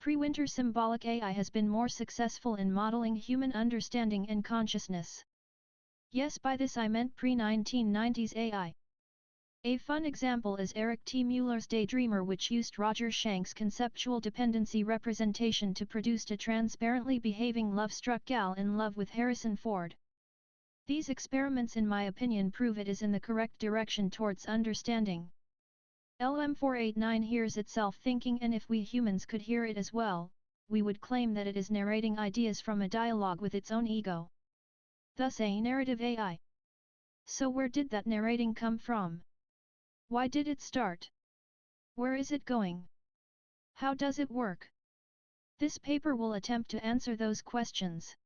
Pre-winter symbolic AI has been more successful in modeling human understanding and consciousness. Yes, by this I meant pre-1990s AI. A fun example is Eric T. Mueller's Daydreamer, which used Roger Shank's conceptual dependency representation to produce a transparently behaving love-struck gal in love with Harrison Ford. These experiments, in my opinion, prove it is in the correct direction towards understanding. LM489 hears itself thinking, and if we humans could hear it as well, we would claim that it is narrating ideas from a dialogue with its own ego. Thus a narrative AI. So where did that narrating come from? Why did it start? Where is it going? How does it work? This paper will attempt to answer those questions.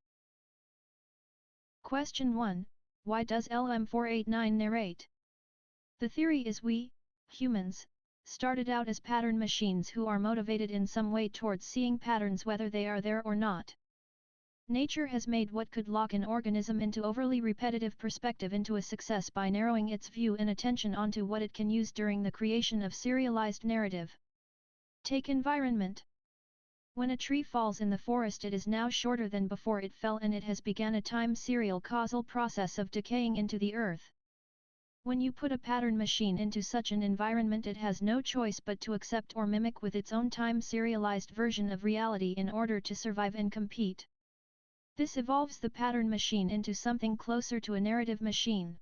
Question 1. Why does LM489 narrate? The theory is we, humans, started out as pattern machines who are motivated in some way towards seeing patterns whether they are there or not. Nature has made what could lock an organism into overly repetitive perspective into a success by narrowing its view and attention onto what it can use during the creation of serialized narrative. Take environment. When a tree falls in the forest, it is now shorter than before it fell, and it has begun a time serial causal process of decaying into the earth. When you put a pattern machine into such an environment, it has no choice but to accept or mimic with its own time serialized version of reality in order to survive and compete. This evolves the pattern machine into something closer to a narrative machine.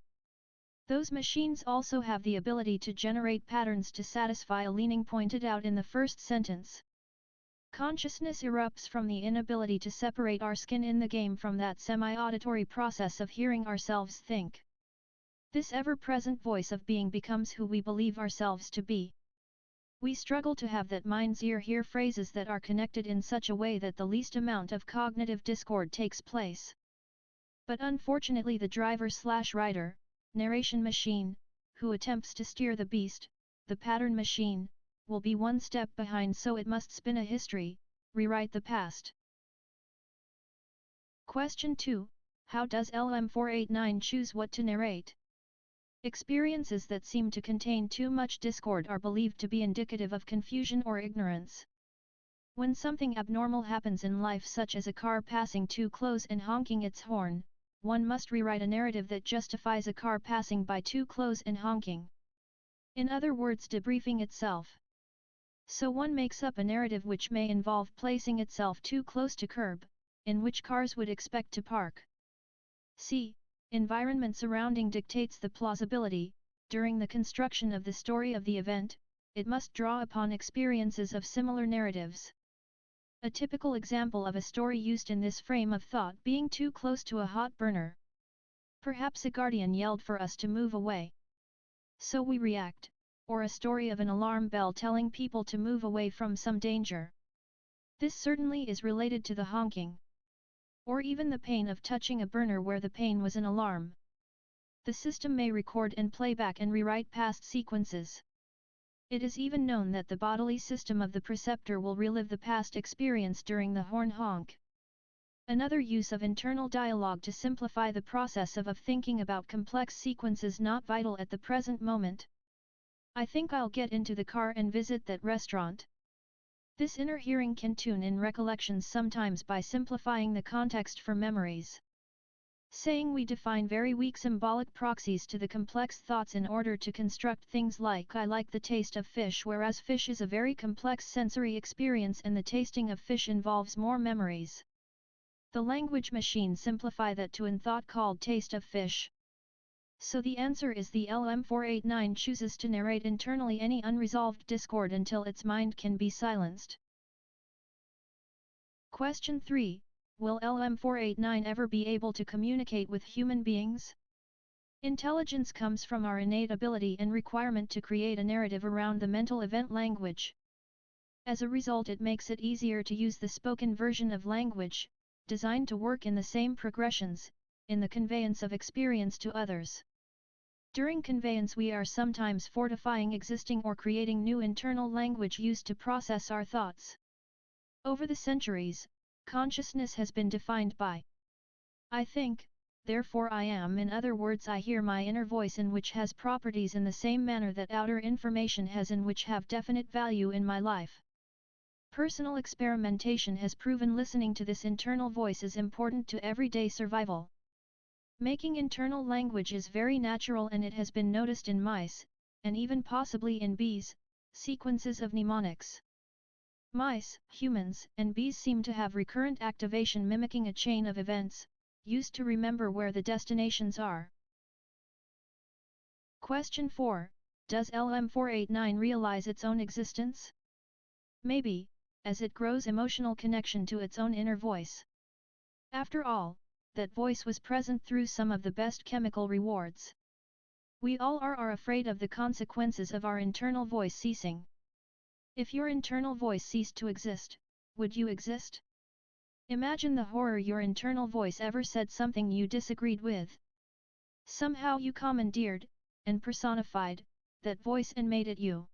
Those machines also have the ability to generate patterns to satisfy a leaning pointed out in the first sentence. Consciousness erupts from the inability to separate our skin in the game from that semi-auditory process of hearing ourselves think. This ever-present voice of being becomes who we believe ourselves to be. We struggle to have that mind's ear hear phrases that are connected in such a way that the least amount of cognitive discord takes place. But unfortunately the driver/writer, narration machine, who attempts to steer the beast, the pattern machine, will be one step behind, so it must spin a history, rewrite the past. Question 2. How does LM489 choose what to narrate? Experiences that seem to contain too much discord are believed to be indicative of confusion or ignorance. When something abnormal happens in life, such as a car passing too close and honking its horn, one must rewrite a narrative that justifies a car passing by too close and honking. In other words, debriefing itself. So one makes up a narrative which may involve placing itself too close to curb, in which cars would expect to park. See, environment surrounding dictates the plausibility. During the construction of the story of the event, it must draw upon experiences of similar narratives. A typical example of a story used in this frame of thought being too close to a hot burner. Perhaps a guardian yelled for us to move away. So we react, or a story of an alarm bell telling people to move away from some danger. This certainly is related to the honking. Or even the pain of touching a burner where the pain was an alarm. The system may record and play back and rewrite past sequences. It is even known that the bodily system of the preceptor will relive the past experience during the horn honk. Another use of internal dialogue to simplify the process of thinking about complex sequences not vital at the present moment. I think I'll get into the car and visit that restaurant. This inner hearing can tune in recollections sometimes by simplifying the context for memories. Saying we define very weak symbolic proxies to the complex thoughts in order to construct things like I like the taste of fish, whereas fish is a very complex sensory experience and the tasting of fish involves more memories. The language machine simplify that to an thought called taste of fish. So the answer is the LM489 chooses to narrate internally any unresolved discord until its mind can be silenced. Question 3. Will LM489 ever be able to communicate with human beings? Intelligence comes from our innate ability and requirement to create a narrative around the mental event language. As a result, it makes it easier to use the spoken version of language, designed to work in the same progressions, in the conveyance of experience to others. During conveyance we are sometimes fortifying existing or creating new internal language used to process our thoughts. Over the centuries, consciousness has been defined by I think, therefore I am. In other words, I hear my inner voice, in which has properties in the same manner that outer information has, and which have definite value in my life. Personal experimentation has proven listening to this internal voice is important to everyday survival. Making internal language is very natural, and it has been noticed in mice, and even possibly in bees, sequences of mnemonics. Mice, humans, and bees seem to have recurrent activation mimicking a chain of events, used to remember where the destinations are. Question 4. Does LM489 realize its own existence? Maybe, as it grows emotional connection to its own inner voice. After all, that voice was present through some of the best chemical rewards. We all are afraid of the consequences of our internal voice ceasing. If your internal voice ceased to exist, would you exist? Imagine the horror your internal voice ever said something you disagreed with. Somehow you commandeered, and personified, that voice and made it you.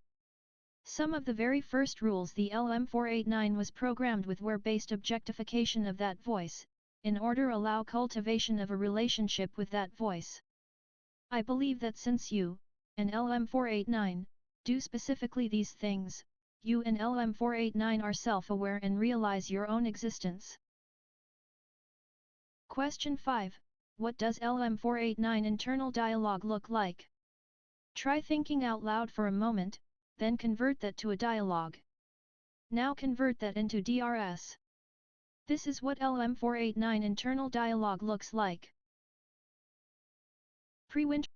Some of the very first rules the LM489 was programmed with were based objectification of that voice, in order allow cultivation of a relationship with that voice. I believe that since you, and LM489, do specifically these things, you and LM489 are self-aware and realize your own existence. Question 5. What does LM489 internal dialogue look like? Try thinking out loud for a moment, then convert that to a dialogue. Now convert that into DRS. This is what LM489 internal dialogue looks like. Pre-winter